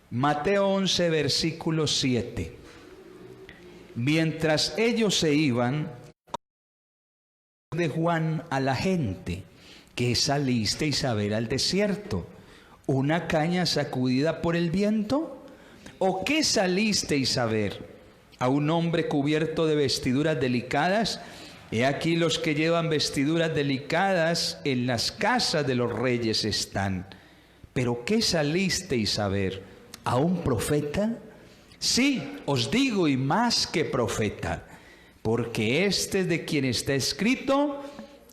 Mateo 11, versículo 7. Mientras ellos se iban, de Juan a la gente: ¿qué salisteis a ver al desierto? ¿Una caña sacudida por el viento? ¿O qué salisteis a ver? ¿A un hombre cubierto de vestiduras delicadas? He aquí los que llevan vestiduras delicadas en las casas de los reyes están. ¿Pero qué salisteis a ver? ¿A un profeta? Sí, os digo, y más que profeta, porque este es de quien está escrito: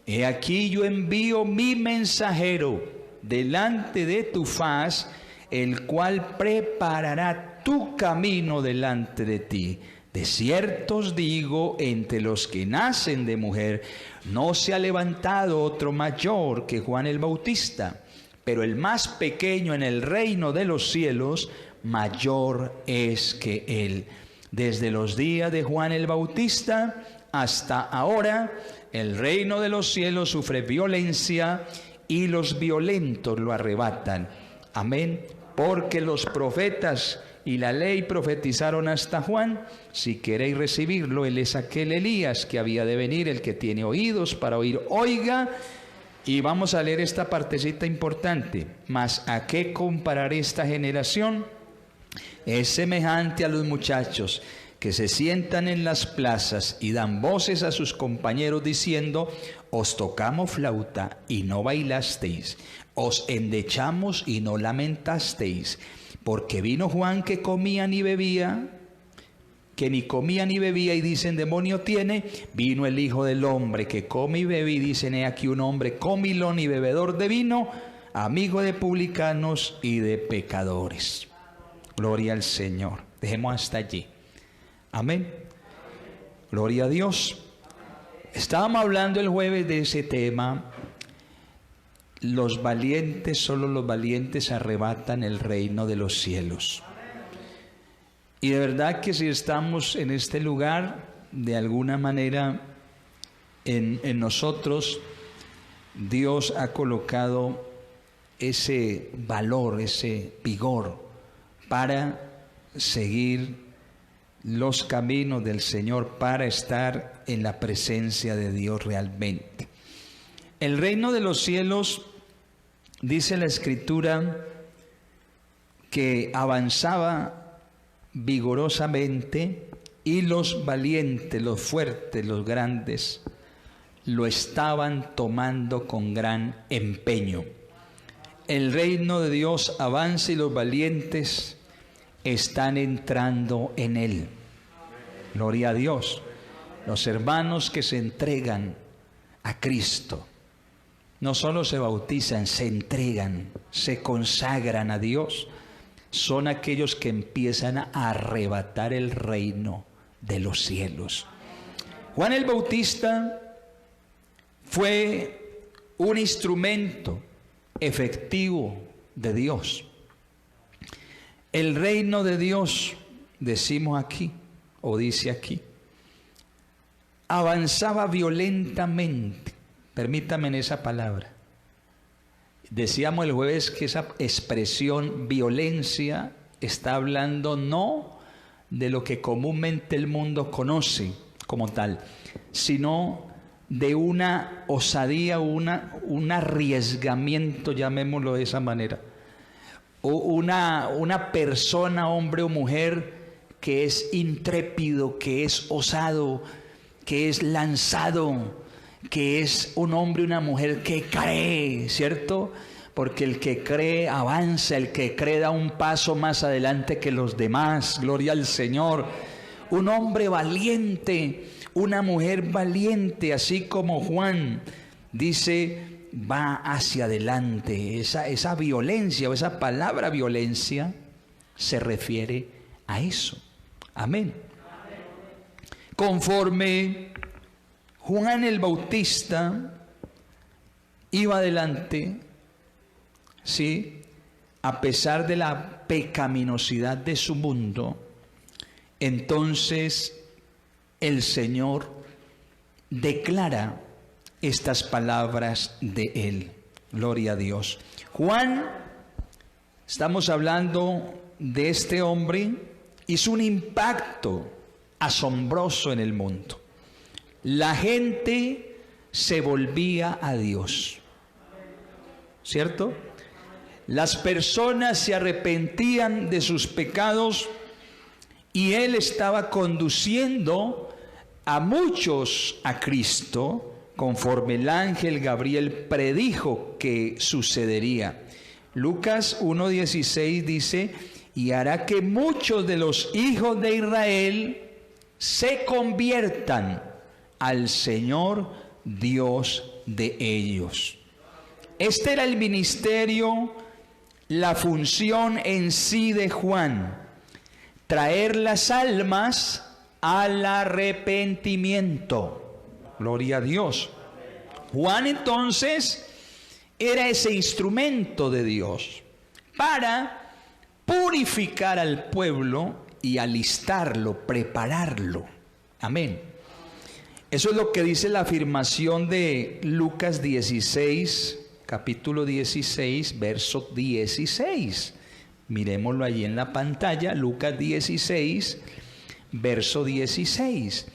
he aquí yo envío mi mensajero delante de tu faz, el cual preparará tu camino delante de ti. De cierto os digo, entre los que nacen de mujer, no se ha levantado otro mayor que Juan el Bautista, pero el más pequeño en el reino de los cielos mayor es que él. Desde los días de Juan el Bautista hasta ahora, el reino de los cielos sufre violencia y los violentos lo arrebatan. Amén. Porque los profetas y la ley profetizaron hasta Juan. Si queréis recibirlo, él es aquel Elías que había de venir. El que tiene oídos para oír, oiga. Y vamos a leer esta partecita importante. Mas ¿a qué compararé esta generación? Es semejante a los muchachos que se sientan en las plazas y dan voces a sus compañeros diciendo: os tocamos flauta y no bailasteis, os endechamos y no lamentasteis. Porque vino Juan que comía ni bebía, que ni comía ni bebía, y dicen: demonio tiene. Vino el Hijo del Hombre que come y bebe, y dicen: he aquí un hombre comilón y bebedor de vino, amigo de publicanos y de pecadores. Gloria al Señor. Dejemos hasta allí. Amén. Gloria a Dios. Estábamos hablando el jueves de ese tema. Los valientes, solo los valientes arrebatan el reino de los cielos. Y de verdad que si estamos en este lugar, de alguna manera en nosotros, Dios ha colocado ese valor, ese vigor para seguir los caminos del Señor, para estar en la presencia de Dios realmente. El reino de los cielos, dice la Escritura, que avanzaba vigorosamente, y los valientes, los fuertes, los grandes, lo estaban tomando con gran empeño. El reino de Dios avanza y los valientes están entrando en él. Gloria a Dios. Los hermanos que se entregan a Cristo no solo se bautizan, se entregan, se consagran a Dios. Son aquellos que empiezan a arrebatar el reino de los cielos. Juan el Bautista fue un instrumento efectivo de Dios. El reino de Dios, decimos aquí, o dice aquí, avanzaba violentamente. Permítame en esa palabra. Decíamos el jueves que esa expresión violencia está hablando no de lo que comúnmente el mundo conoce como tal, sino de una osadía, un arriesgamiento, llamémoslo de esa manera. Una persona, hombre o mujer, que es intrépido, que es osado, que es lanzado, que es un hombre y una mujer que cree, ¿cierto? Porque el que cree avanza, el que cree da un paso más adelante que los demás. Gloria al Señor. Un hombre valiente, una mujer valiente, así como Juan dice, va hacia adelante. Esa violencia o esa palabra violencia se refiere a eso. Amén. Conforme Juan el Bautista iba adelante, ¿sí?, a pesar de la pecaminosidad de su mundo, entonces el Señor declara estas palabras de él. Gloria a Dios. Juan, estamos hablando de este hombre hizo un impacto asombroso en el mundo. La gente se volvía a Dios, ¿cierto? Las personas se arrepentían de sus pecados y él estaba conduciendo a muchos a Cristo, conforme el ángel Gabriel predijo que sucedería. Lucas 1:16 dice: y hará que muchos de los hijos de Israel se conviertan al Señor Dios de ellos. Este era el ministerio, la función en sí de Juan: traer las almas al arrepentimiento. Gloria a Dios. Juan entonces era ese instrumento de Dios para purificar al pueblo y alistarlo, prepararlo. Amén. Eso es lo que dice la afirmación de Lucas 16, capítulo 16, verso 16. Miremoslo allí en la pantalla, Lucas 16, verso 16.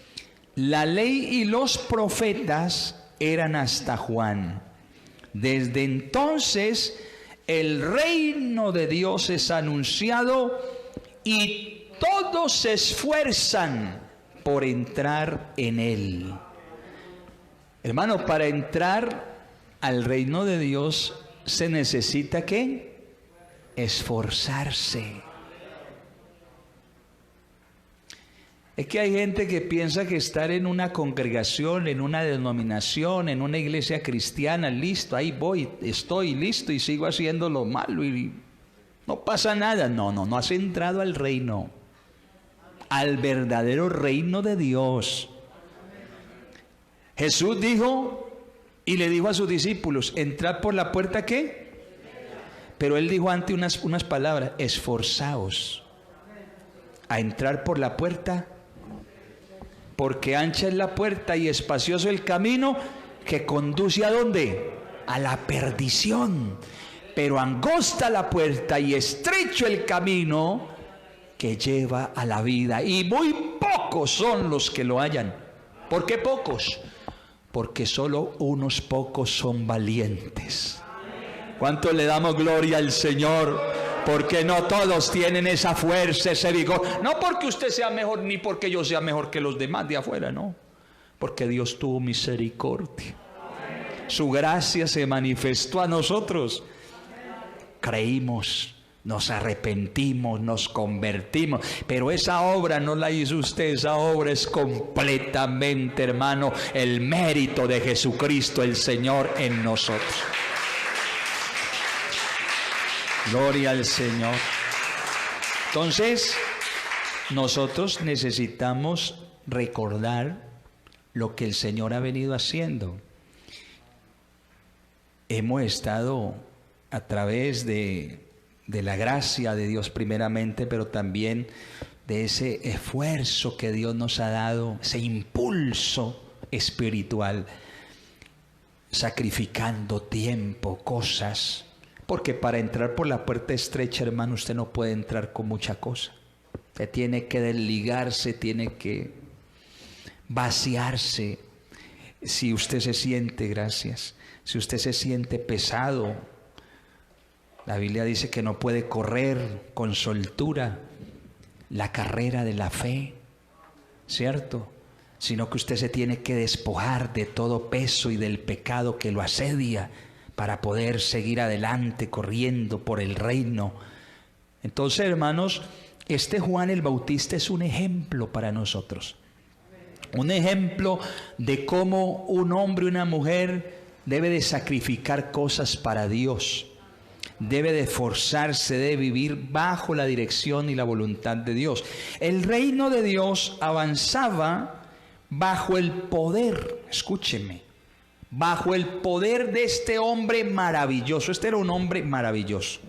La ley y los profetas eran hasta Juan. Desde entonces el reino de Dios es anunciado y todos se esfuerzan por entrar en él. Hermano, para entrar al reino de Dios se necesita ¿qué? Esforzarse. Es que hay gente que piensa que estar en una congregación, en una denominación, en una iglesia cristiana, listo, ahí voy, estoy listo y sigo haciendo lo malo y no pasa nada. No has entrado al reino, al verdadero reino de Dios. Jesús dijo y le dijo a sus discípulos: entrad por la puerta ¿qué? Pero él dijo antes unas palabras: esforzaos a entrar por la puerta, porque ancha es la puerta y espacioso el camino que conduce ¿a dónde? A la perdición. Pero angosta la puerta y estrecho el camino que lleva a la vida, y muy pocos son los que lo hallan. ¿Por qué pocos? Porque solo unos pocos son valientes. ¿Cuánto le damos gloria al Señor? Porque no todos tienen esa fuerza, ese vigor. No porque usted sea mejor, ni porque yo sea mejor que los demás de afuera, no. Porque Dios tuvo misericordia. Su gracia se manifestó a nosotros. Creímos, nos arrepentimos, nos convertimos. Pero esa obra no la hizo usted, esa obra es completamente, hermano, el mérito de Jesucristo, el Señor, en nosotros. Gloria al Señor. Entonces, nosotros necesitamos recordar lo que el Señor ha venido haciendo. Hemos estado a través de la gracia de Dios primeramente, pero también de ese esfuerzo que Dios nos ha dado, ese impulso espiritual, sacrificando tiempo, cosas. Porque para entrar por la puerta estrecha, hermano, usted no puede entrar con mucha cosa. Usted tiene que desligarse, tiene que vaciarse. Si usted se siente, gracias, si usted se siente pesado, la Biblia dice que no puede correr con soltura la carrera de la fe, ¿cierto? Sino que usted se tiene que despojar de todo peso y del pecado que lo asedia, para poder seguir adelante corriendo por el reino. Entonces, hermanos, este Juan el Bautista es un ejemplo para nosotros. Un ejemplo de cómo un hombre y una mujer debe de sacrificar cosas para Dios. Debe de esforzarse, de vivir bajo la dirección y la voluntad de Dios. El reino de Dios avanzaba bajo el poder, escúcheme, bajo el poder de este hombre maravilloso. Este era un hombre maravilloso.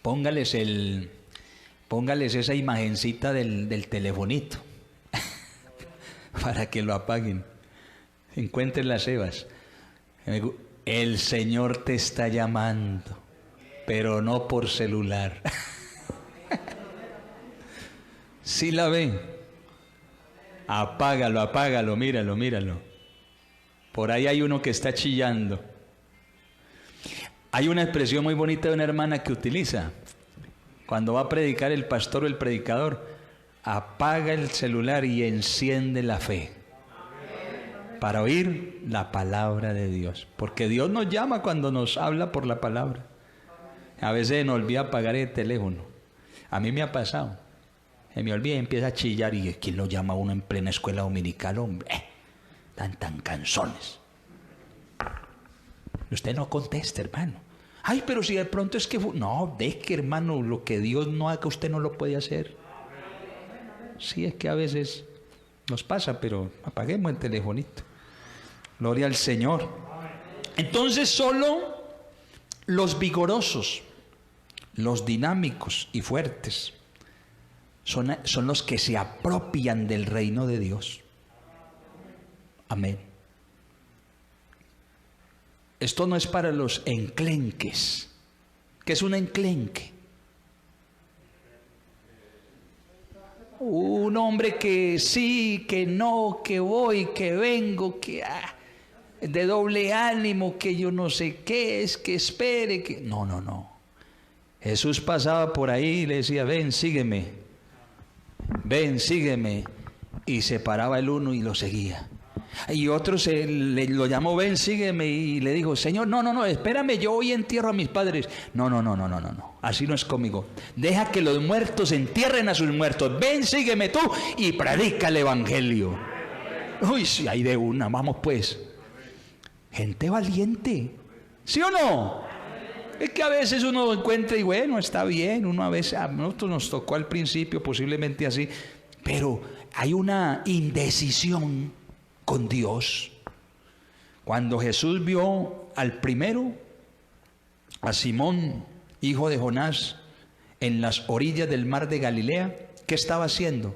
Póngales esa imagencita del telefonito para que lo apaguen. Encuentren las Evas. El Señor te está llamando, pero no por celular. ¿Sí la ve? Apágalo, apágalo, míralo, míralo. Por ahí hay uno que está chillando. Hay una expresión muy bonita de una hermana que utiliza. Cuando va a predicar el pastor o el predicador, apaga el celular y enciende la fe para oír la palabra de Dios. Porque Dios nos llama cuando nos habla por la palabra. A veces nos olvida apagar el teléfono. A mí me ha pasado. Se me olvida y empieza a chillar. ¿Y quién lo llama a uno en plena escuela dominical, hombre? Tan canzones. Usted no contesta, hermano. Ay, pero si de pronto es que... No, deje, hermano, lo que Dios no haga, usted no lo puede hacer. Sí, es que a veces nos pasa, pero apaguemos el telefonito. Gloria al Señor. Entonces solo los vigorosos, los dinámicos y fuertes son los que se apropian del reino de Dios. Amén. Esto no es para los enclenques. ¿Qué es un enclenque? Un hombre que sí, que no, que voy, que vengo, que de doble ánimo, que yo no sé qué es, que espere, que... No. Jesús pasaba por ahí y le decía, ven, sígueme. Ven, sígueme. Y se paraba el uno y lo seguía. Y otro lo llamó, ven, sígueme, y le dijo, Señor, no, espérame, yo hoy entierro a mis padres. No, así no es conmigo. Deja que los muertos entierren a sus muertos. Ven, sígueme tú y predica el evangelio. Uy, sí, hay de una, vamos pues. Gente valiente, ¿sí o no? Es que a veces uno encuentra y bueno, está bien, uno a veces, a nosotros nos tocó al principio posiblemente así, pero hay una indecisión con Dios. Cuando Jesús vio al primero, a Simón, hijo de Jonás, en las orillas del mar de Galilea, ¿qué estaba haciendo?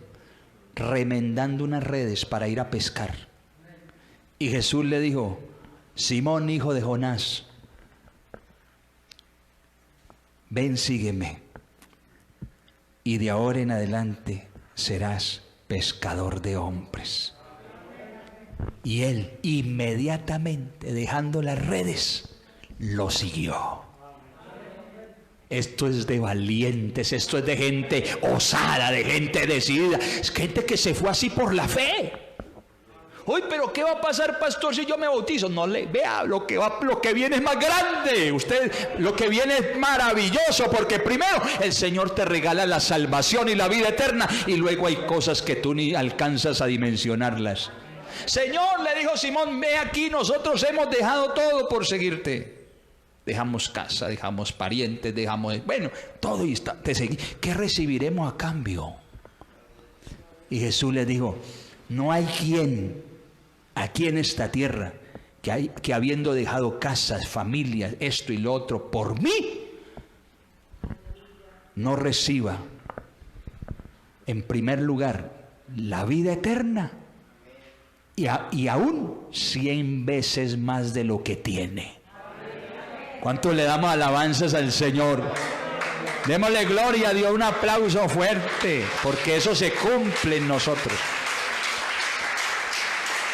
Remendando unas redes para ir a pescar. Y Jesús le dijo, Simón, hijo de Jonás, ven, sígueme, y de ahora en adelante serás pescador de hombres. Y él inmediatamente, dejando las redes, lo siguió. Esto es de valientes, esto es de gente osada, de gente decidida. Es gente que se fue así por la fe. Uy, pero ¿qué va a pasar, pastor, si yo me bautizo? No le vea, lo que viene es más grande. Lo que viene es maravilloso, porque primero el Señor te regala la salvación y la vida eterna, y luego hay cosas que tú ni alcanzas a dimensionarlas. Señor, le dijo Simón, ve aquí, nosotros hemos dejado todo por seguirte. Dejamos casa, dejamos parientes, bueno, todo, y te seguí. ¿Qué recibiremos a cambio? Y Jesús le dijo, no hay quien aquí en esta tierra que habiendo dejado casas, familias, esto y lo otro, por mí, no reciba en primer lugar la vida eterna y aún 100 veces más de lo que tiene. ¿Cuánto le damos alabanzas al Señor? Démosle gloria a Dios, un aplauso fuerte, porque eso se cumple en nosotros.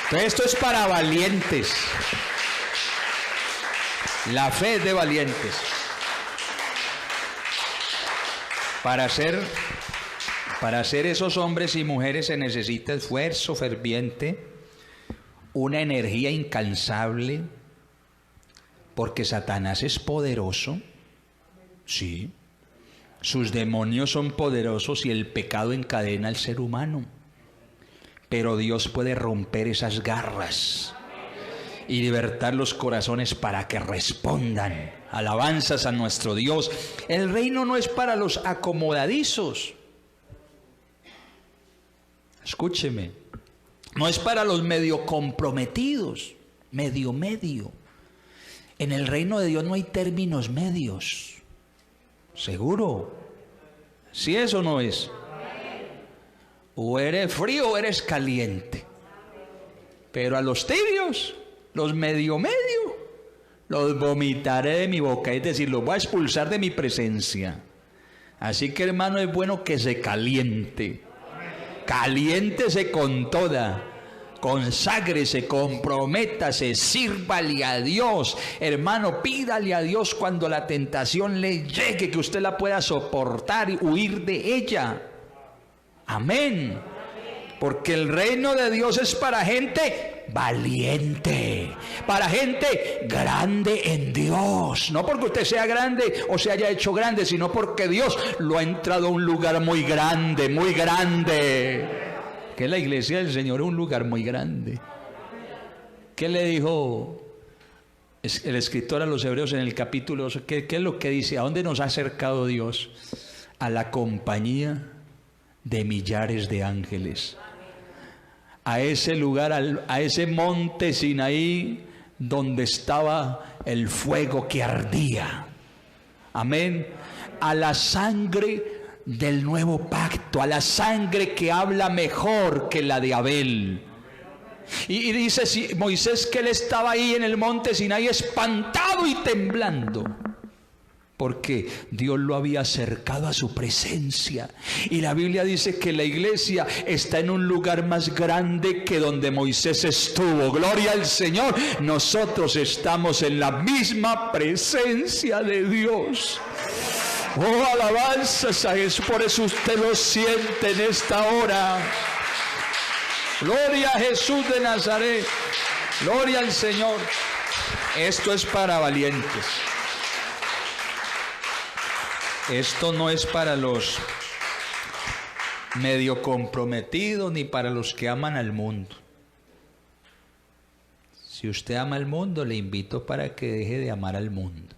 Entonces, esto es para valientes. La fe es de valientes. Para ser esos hombres y mujeres se necesita esfuerzo ferviente, una energía incansable, porque Satanás es poderoso, sí. Sus demonios son poderosos y el pecado encadena al ser humano. Pero Dios puede romper esas garras y libertar los corazones para que respondan. Alabanzas a nuestro Dios. El reino no es para los acomodadizos. Escúcheme. No es para los medio comprometidos. Medio. En el reino de Dios no hay términos medios. ¿Seguro? Si eso no es. O eres frío o eres caliente. Pero a los tibios, los medio, los vomitaré de mi boca, es decir, los voy a expulsar de mi presencia. Así que, hermano, es bueno que se caliente. Caliéntese con toda. Conságrese, comprométase, sírvale a Dios. Hermano, pídale a Dios cuando la tentación le llegue, que usted la pueda soportar y huir de ella. Amén. Porque el reino de Dios es para gente valiente, para gente grande en Dios. No porque usted sea grande o se haya hecho grande, sino porque Dios lo ha entrado a un lugar muy grande, muy grande. Que la iglesia del Señor es un lugar muy grande. ¿Qué le dijo el escritor a los Hebreos en el capítulo 2? ¿Qué es lo que dice? ¿A dónde nos ha acercado Dios? A la compañía de millares de ángeles. A ese lugar, a ese monte Sinaí, donde estaba el fuego que ardía. Amén. A la sangre del nuevo pacto, a la sangre que habla mejor que la de Abel. Y dice Moisés que él estaba ahí en el monte Sinaí espantado y temblando, porque Dios lo había acercado a su presencia. Y la Biblia dice que la iglesia está en un lugar más grande que donde Moisés estuvo. Gloria al Señor. Nosotros estamos en la misma presencia de Dios. Oh, alabanzas a Jesús. Por eso usted lo siente en esta hora. Gloria a Jesús de Nazaret. Gloria al Señor. Esto es para valientes. Esto no es para los medio comprometidos ni para los que aman al mundo. Si usted ama al mundo, le invito para que deje de amar al mundo.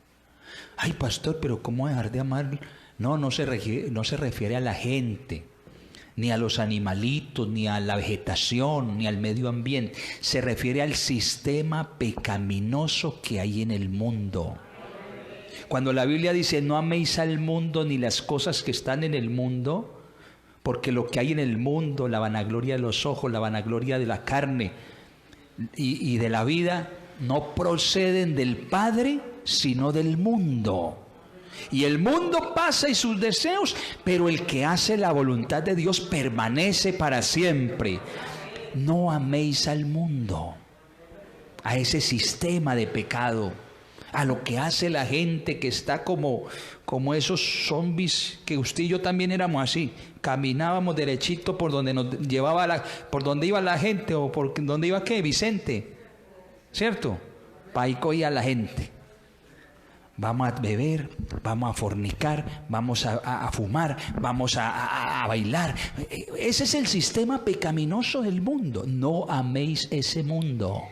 Ay, pastor, pero ¿cómo dejar de amar? No se refiere a la gente, ni a los animalitos, ni a la vegetación, ni al medio ambiente. Se refiere al sistema pecaminoso que hay en el mundo. Cuando la Biblia dice no améis al mundo ni las cosas que están en el mundo, porque lo que hay en el mundo, la vanagloria de los ojos, la vanagloria de la carne y de la vida, no proceden del Padre, sino del mundo. Y el mundo pasa y sus deseos, pero el que hace la voluntad de Dios permanece para siempre. No améis al mundo, a ese sistema de pecado, a lo que hace la gente que está como esos zombies, que usted y yo también éramos así. Caminábamos derechito por donde nos llevaba por donde iba la gente, o por donde iba ¿qué? Vicente, ¿cierto? Para ahí cogía la gente. Vamos a beber, vamos a fornicar, vamos a fumar, vamos a bailar. Ese es el sistema pecaminoso del mundo. No améis ese mundo.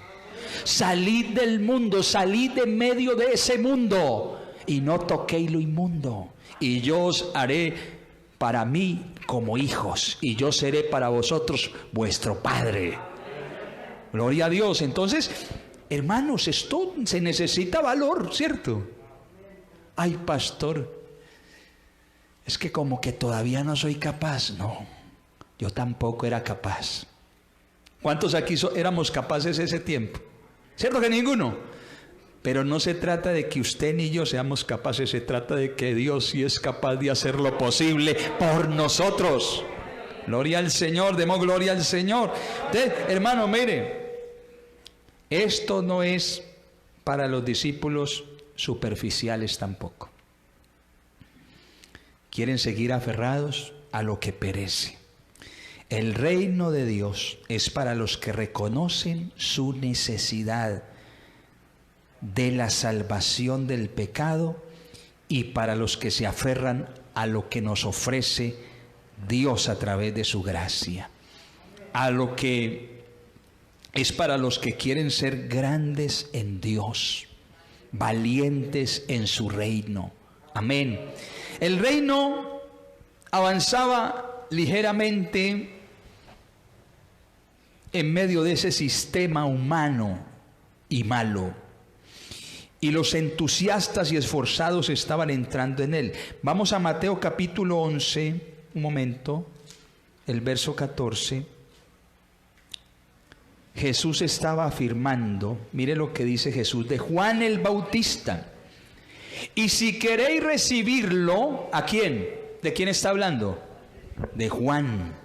Salid del mundo, salid de medio de ese mundo y no toquéis lo inmundo. Y yo os haré para mí como hijos, y yo seré para vosotros vuestro Padre. Gloria a Dios. Entonces, hermanos, esto se necesita valor, ¿cierto? Ay, pastor, es que como que todavía no soy capaz. No, yo tampoco era capaz. ¿Cuántos aquí éramos capaces ese tiempo? ¿Cierto que ninguno? Pero no se trata de que usted ni yo seamos capaces, se trata de que Dios sí es capaz de hacer lo posible por nosotros. Gloria al Señor, demos gloria al Señor. Entonces, hermano, mire, esto no es para los discípulos superficiales tampoco. Quieren seguir aferrados a lo que perece. El reino de Dios es para los que reconocen su necesidad de la salvación del pecado y para los que se aferran a lo que nos ofrece Dios a través de su gracia. A lo que es para los que quieren ser grandes en Dios, valientes en su reino. Amén. El reino avanzaba ligeramente en medio de ese sistema humano y malo, y los entusiastas y esforzados estaban entrando en él. Vamos a Mateo capítulo 11, un momento, el verso 14. Jesús estaba afirmando, mire lo que dice Jesús de Juan el Bautista. Y si queréis recibirlo, ¿a quién? ¿De quién está hablando? De Juan.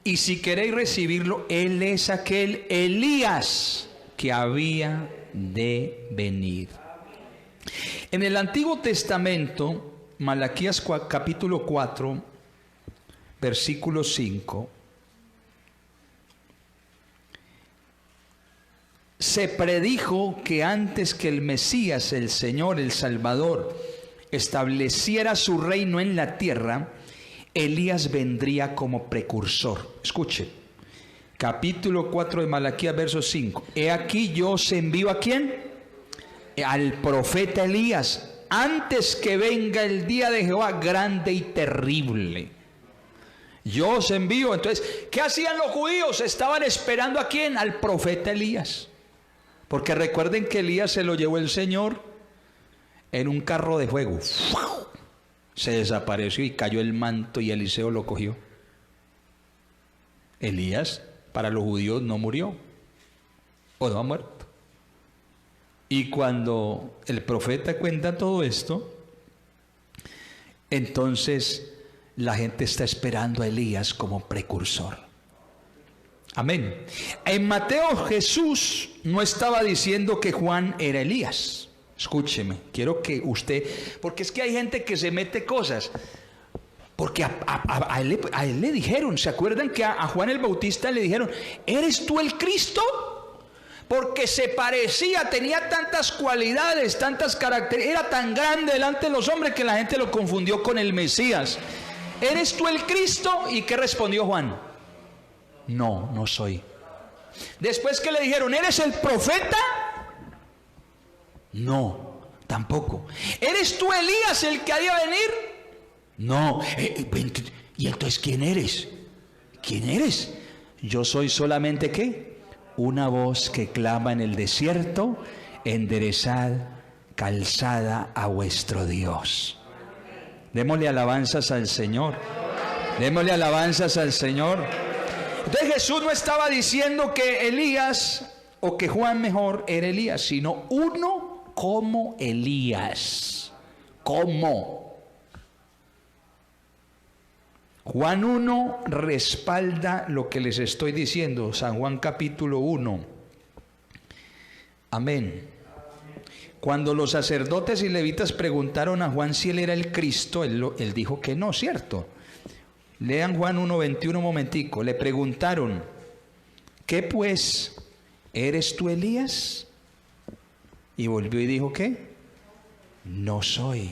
Y si queréis recibirlo, él es aquel Elías que había de venir. En el Antiguo Testamento, Malaquías capítulo 4, versículo 5, se predijo que antes que el Mesías, el Señor, el Salvador, estableciera su reino en la tierra, Elías vendría como precursor. Escuche, capítulo 4 de Malaquías, verso 5. He aquí yo os envío ¿a quién? Al profeta Elías, antes que venga el día de Jehová grande y terrible. Yo os envío. Entonces, ¿qué hacían los judíos? Estaban esperando ¿a quién? Al profeta Elías. Porque recuerden que Elías se lo llevó el Señor en un carro de fuego. Se desapareció y cayó el manto y Eliseo lo cogió. Elías, para los judíos, no murió o no ha muerto. Y cuando el profeta cuenta todo esto, entonces la gente está esperando a Elías como precursor. Amén. En Mateo Jesús no estaba diciendo que Juan era Elías. Escúcheme, quiero que usted, porque es que hay gente que se mete cosas, porque a él le dijeron, ¿se acuerdan que a Juan el Bautista le dijeron, ¿eres tú el Cristo? Porque se parecía, tenía tantas cualidades, tantas características, era tan grande delante de los hombres que la gente lo confundió con el Mesías. ¿Eres tú el Cristo? ¿Y qué respondió Juan? No, no soy. Después que le dijeron, ¿eres el profeta? No, tampoco. ¿Eres tú Elías el que ha de venir? No. ¿Y entonces quién eres? ¿Quién eres? Yo soy solamente ¿qué? Una voz que clama en el desierto, enderezad calzada a vuestro Dios. Démosle alabanzas al Señor. Démosle alabanzas al Señor. Entonces Jesús no estaba diciendo que Elías, o que Juan mejor, era Elías, sino uno como Elías. ¿Cómo? Juan 1 respalda lo que les estoy diciendo. San Juan capítulo 1. Amén. Cuando los sacerdotes y levitas preguntaron a Juan si él era el Cristo, él dijo que no, ¿cierto? Lean Juan 1:21 un momentico. Le preguntaron, ¿qué pues? ¿Eres tú Elías? Y volvió y dijo, ¿qué? No soy.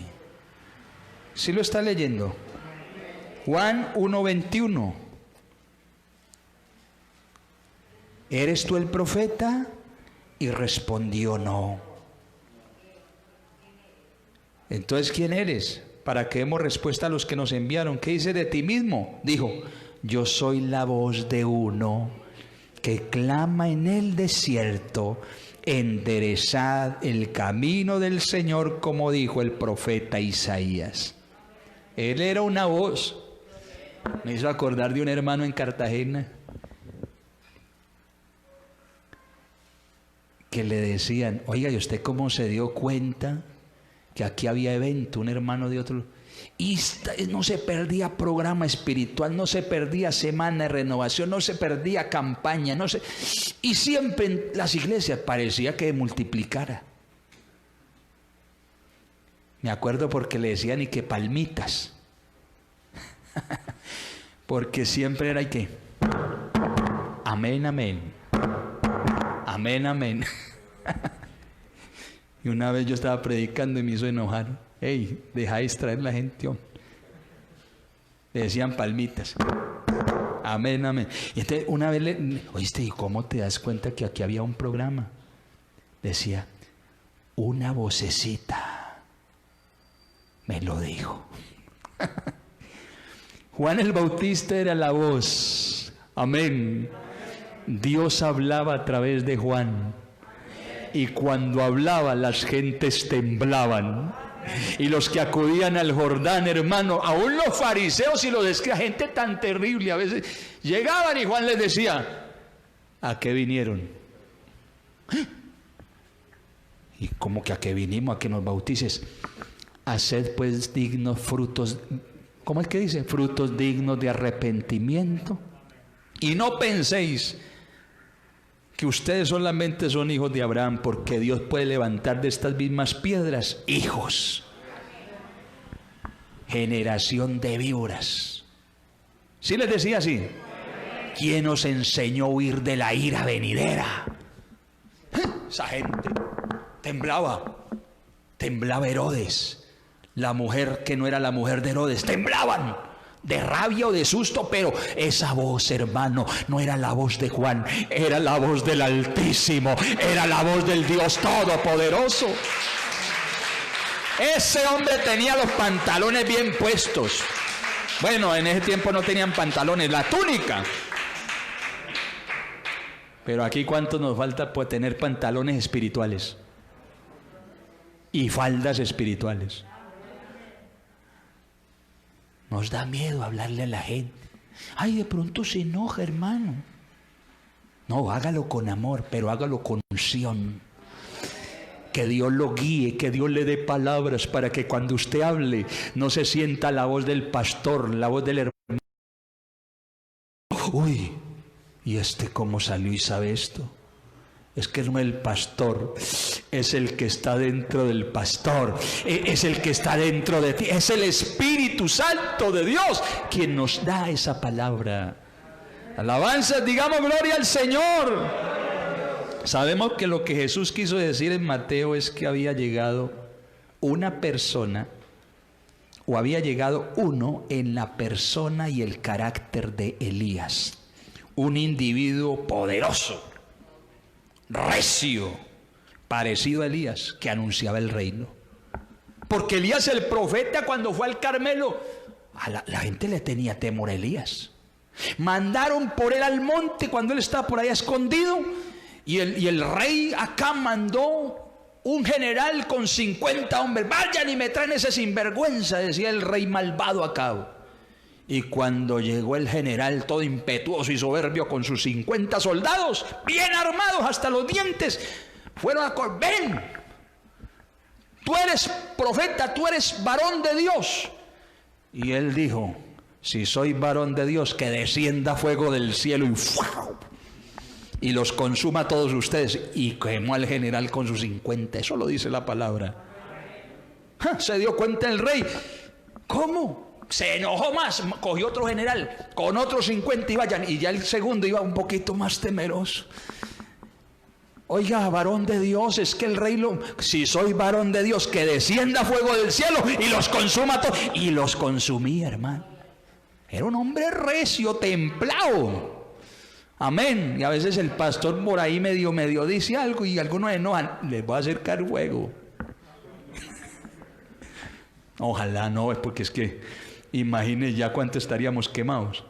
¿Sí lo está leyendo? Juan 1:21. ¿Eres tú el profeta? Y respondió, no. Entonces, ¿quién eres? Para que demos respuesta a los que nos enviaron. ¿Qué dices de ti mismo? Dijo, yo soy la voz de uno que clama en el desierto, enderezad el camino del Señor, como dijo el profeta Isaías. Él era una voz. Me hizo acordar de un hermano en Cartagena que le decían, oiga, ¿y usted cómo se dio cuenta que aquí había evento? Un hermano de otro, y no se perdía programa espiritual, no se perdía semana de renovación, no se perdía campaña, y siempre en las iglesias parecía que multiplicara. Me acuerdo porque le decían y que palmitas, porque siempre era y que amén, amén, amén, amén. Y una vez yo estaba predicando y me hizo enojar. Hey, deja de distraer la gente, hombre. Le decían palmitas. Amén, amén. Y entonces una vez oíste, ¿y cómo te das cuenta que aquí había un programa? Decía, una vocecita me lo dijo. Juan el Bautista era la voz. Amén. Dios hablaba a través de Juan. Y cuando hablaba, las gentes temblaban. Y los que acudían al Jordán, hermano, aún los fariseos y los escribas, gente tan terrible, a veces llegaban y Juan les decía: ¿a qué vinieron? ¿Y cómo que a qué vinimos? A que nos bautices. Haced pues dignos frutos, ¿cómo es que dice? Frutos dignos de arrepentimiento. Y no penséis que ustedes solamente son hijos de Abraham, porque Dios puede levantar de estas mismas piedras hijos. Generación de víboras. ¿Sí les decía así? ¿Quién os enseñó a huir de la ira venidera? Esa gente temblaba Herodes. La mujer que no era la mujer de Herodes, temblaban de rabia o de susto, pero esa voz, hermano, no era la voz de Juan, era la voz del Altísimo, era la voz del Dios Todopoderoso. Ese hombre tenía los pantalones bien puestos. Bueno, en ese tiempo no tenían pantalones, la túnica. Pero aquí, ¿cuánto nos falta por tener pantalones espirituales y faldas espirituales? Nos da miedo hablarle a la gente. Ay, de pronto se enoja, hermano. No, hágalo con amor, pero hágalo con unción. Que Dios lo guíe, que Dios le dé palabras para que cuando usted hable no se sienta la voz del pastor, la voz del hermano. Uy, ¿y este cómo salió y sabe esto? Es que no es el pastor, es el que está dentro del pastor, es el que está dentro de ti, es el Espíritu Santo de Dios quien nos da esa palabra. Alabanzas, digamos gloria al Señor. Sabemos que lo que Jesús quiso decir en Mateo es que había llegado una persona, o había llegado uno en la persona y el carácter de Elías, un individuo poderoso, recio, parecido a Elías, que anunciaba el reino. Porque Elías el profeta, cuando fue al Carmelo, a la gente le tenía temor a Elías. Mandaron por él al monte cuando él estaba por allá escondido, y el rey acá mandó un general con 50 hombres. Vayan y me traen ese sinvergüenza, decía el rey malvado acá. Y cuando llegó el general todo impetuoso y soberbio con sus 50 soldados, bien armados hasta los dientes, fueron a... ven, tú eres profeta, tú eres varón de Dios. Y él dijo: si soy varón de Dios, que descienda fuego del cielo y los consuma a todos ustedes. Y quemó al general con sus 50, eso lo dice la palabra. Se dio cuenta el rey. ¿Cómo? Se enojó más, cogió otro general con otros 50 y vayan, y ya el segundo iba un poquito más temeroso. Oiga, varón de Dios, es que el rey si soy varón de Dios, que descienda fuego del cielo y los consuma todos. Y los consumía, hermano. Era un hombre recio, templado. Amén. Y a veces el pastor por ahí medio dice algo y algunos enojan. Les voy a acercar fuego. Ojalá no, es porque es que imagínense ya cuánto estaríamos quemados.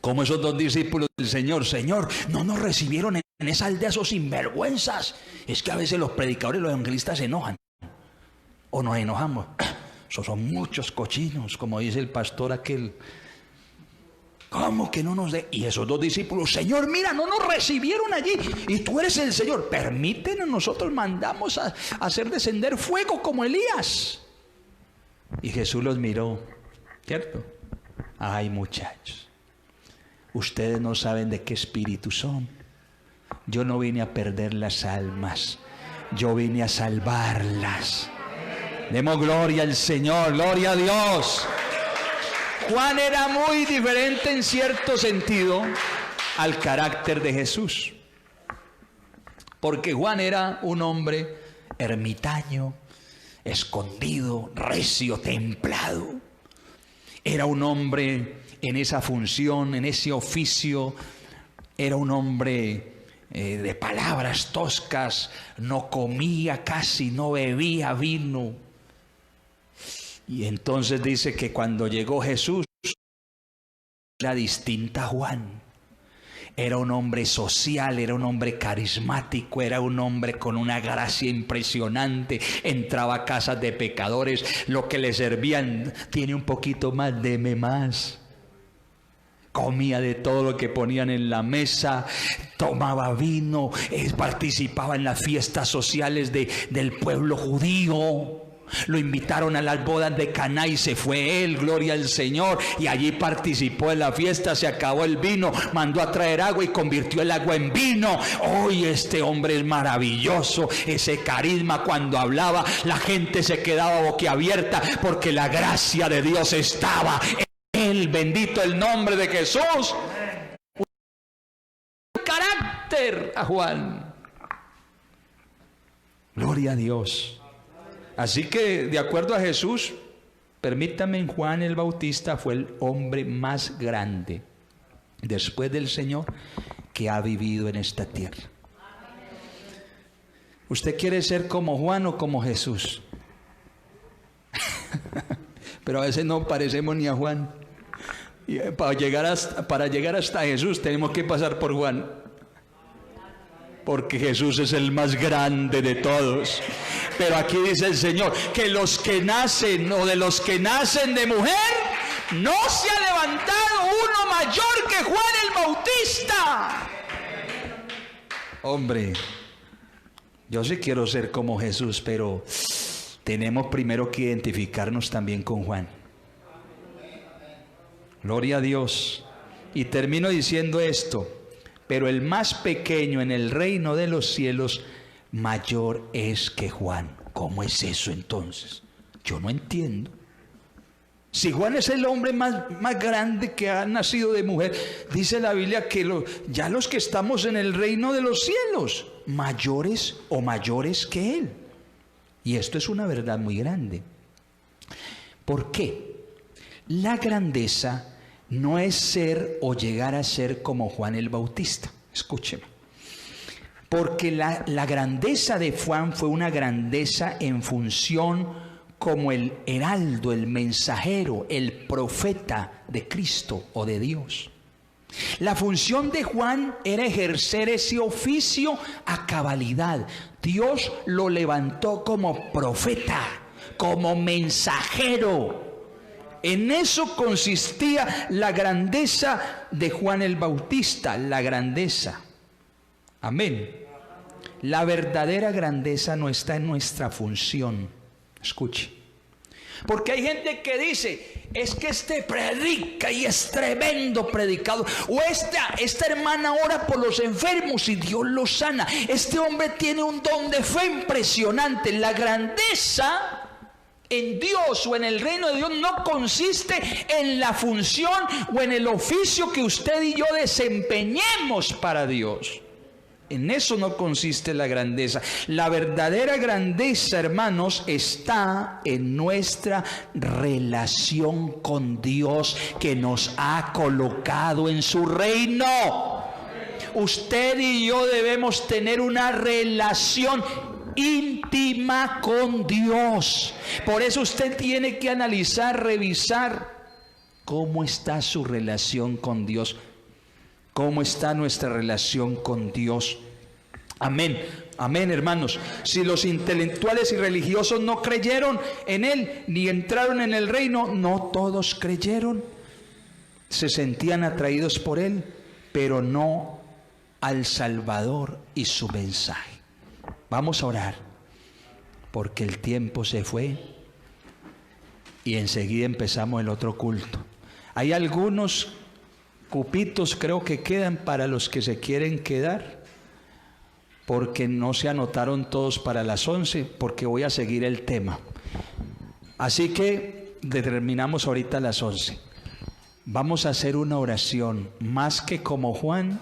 Como esos dos discípulos del Señor: Señor, no nos recibieron en esa aldea esos sinvergüenzas. Es que a veces los predicadores, los evangelistas se enojan. O nos enojamos. Esos son muchos cochinos, como dice el pastor aquel. ¿Cómo que no nos dé? Y esos dos discípulos: Señor, mira, no nos recibieron allí y tú eres el Señor. Permítenos, nosotros mandamos a hacer descender fuego como Elías. Y Jesús los miró, ¿cierto? Ay, muchachos, ustedes no saben de qué espíritu son. Yo no vine a perder las almas, yo vine a salvarlas. Demos gloria al Señor, gloria a Dios. Juan era muy diferente en cierto sentido al carácter de Jesús, porque Juan era un hombre ermitaño, escondido, recio, templado. Era un hombre en esa función, en ese oficio. Era un hombre de palabras toscas, no comía casi, no bebía vino. Y entonces dice que cuando llegó Jesús, era distinta a Juan. Era un hombre social, era un hombre carismático, era un hombre con una gracia impresionante. Entraba a casas de pecadores, lo que le servían, tiene un poquito más, deme más. Comía de todo lo que ponían en la mesa, tomaba vino, participaba en las fiestas sociales del pueblo judío. Lo invitaron a las bodas de Caná y se fue él, gloria al Señor, y allí participó en la fiesta. Se acabó el vino, mandó a traer agua y convirtió el agua en vino. Hoy este hombre es maravilloso, ese carisma, cuando hablaba la gente se quedaba boquiabierta porque la gracia de Dios estaba en él. Bendito el nombre de Jesús. Un carácter a Juan, gloria a Dios. Así que, de acuerdo a Jesús, permítame, Juan el Bautista fue el hombre más grande después del Señor que ha vivido en esta tierra. ¿Usted quiere ser como Juan o como Jesús? Pero a veces no parecemos ni a Juan. Y para llegar hasta Jesús tenemos que pasar por Juan, porque Jesús es el más grande de todos. Pero aquí dice el Señor que los que nacen, o de los que nacen de mujer, no se ha levantado uno mayor que Juan el Bautista. Hombre, yo sí quiero ser como Jesús, pero tenemos primero que identificarnos también con Juan. Gloria a Dios. Y termino diciendo esto: pero el más pequeño en el reino de los cielos mayor es que Juan. ¿Cómo es eso entonces? Yo no entiendo. Si Juan es el hombre más grande que ha nacido de mujer, dice la Biblia que ya los que estamos en el reino de los cielos, mayores o mayores que él. Y esto es una verdad muy grande. ¿Por qué? La grandeza no es ser o llegar a ser como Juan el Bautista. Escúcheme. Porque la grandeza de Juan fue una grandeza en función como el heraldo, el mensajero, el profeta de Cristo o de Dios. La función de Juan era ejercer ese oficio a cabalidad. Dios lo levantó como profeta, como mensajero. En eso consistía la grandeza de Juan el Bautista, la grandeza. Amén. La verdadera grandeza no está en nuestra función. Escuche. Porque hay gente que dice, es que este predica y es tremendo predicador. O esta hermana ora por los enfermos y Dios los sana. Este hombre tiene un don de fe impresionante. La grandeza en Dios o en el reino de Dios no consiste en la función o en el oficio que usted y yo desempeñemos para Dios. En eso no consiste la grandeza. La verdadera grandeza, hermanos, está en nuestra relación con Dios, que nos ha colocado en su reino. Usted y yo debemos tener una relación íntima con Dios. Por eso usted tiene que analizar, revisar cómo está su relación con Dios. ¿Cómo está nuestra relación con Dios? Amén, amén, hermanos. Si los intelectuales y religiosos no creyeron en Él, ni entraron en el reino, no todos creyeron. Se sentían atraídos por Él, pero no al Salvador y su mensaje. Vamos a orar, porque el tiempo se fue y enseguida empezamos el otro culto. Hay algunos cupitos, creo que quedan para los que se quieren quedar, porque no se anotaron todos para las 11, porque voy a seguir el tema. Así que determinamos ahorita a las 11. Vamos a hacer una oración. Más que como Juan,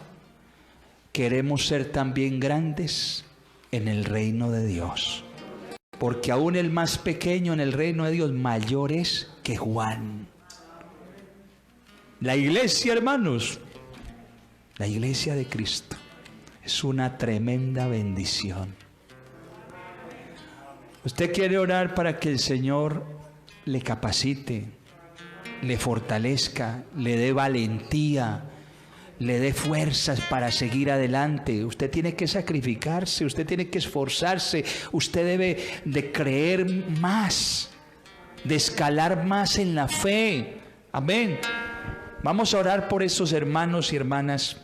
queremos ser también grandes en el reino de Dios, porque aún el más pequeño en el reino de Dios mayor es que Juan. La iglesia, hermanos, la iglesia de Cristo es una tremenda bendición. Usted quiere orar para que el Señor le capacite, le fortalezca, le dé valentía, le dé fuerzas para seguir adelante. Usted tiene que sacrificarse, usted tiene que esforzarse, usted debe de creer más, de escalar más en la fe. Amén. Vamos a orar por esos hermanos y hermanas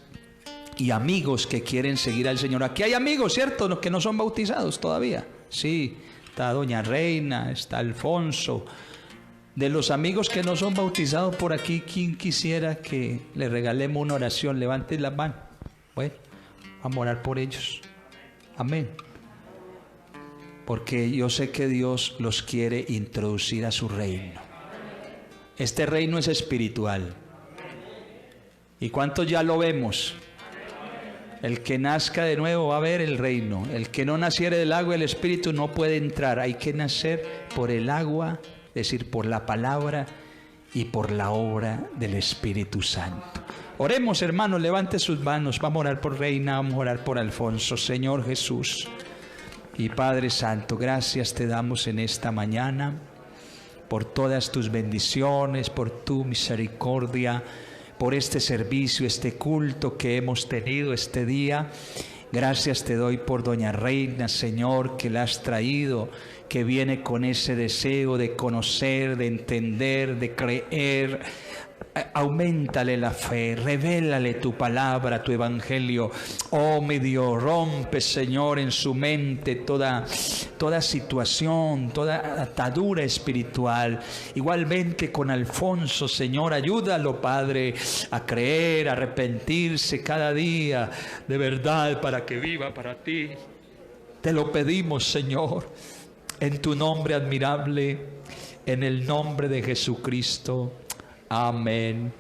y amigos que quieren seguir al Señor. Aquí hay amigos, ¿cierto? Los que no son bautizados todavía. Sí, está doña Reina, está Alfonso. De los amigos que no son bautizados por aquí, ¿quién quisiera que le regalemos una oración? Levanten la mano. Bueno, vamos a orar por ellos. Amén. Porque yo sé que Dios los quiere introducir a su reino. Este reino es espiritual. ¿Y cuántos ya lo vemos? El que nazca de nuevo va a ver el reino. El que no naciere del agua y del espíritu no puede entrar. Hay que nacer por el agua, es decir, por la palabra y por la obra del Espíritu Santo. Oremos, hermanos, levante sus manos. Vamos a orar por Reina, vamos a orar por Alfonso. Señor Jesús y Padre Santo, gracias te damos en esta mañana por todas tus bendiciones, por tu misericordia, por este servicio, este culto que hemos tenido este día. Gracias te doy por doña Reina, Señor, que la has traído, que viene con ese deseo de conocer, de entender, de creer. Auméntale la fe, revélale tu palabra, tu evangelio. Oh mi Dios, rompe, Señor, en su mente toda situación, toda atadura espiritual. Igualmente con Alfonso, Señor, ayúdalo, Padre, a creer, a arrepentirse cada día de verdad para que viva para ti. Te lo pedimos, Señor, en tu nombre admirable, en el nombre de Jesucristo. Amén.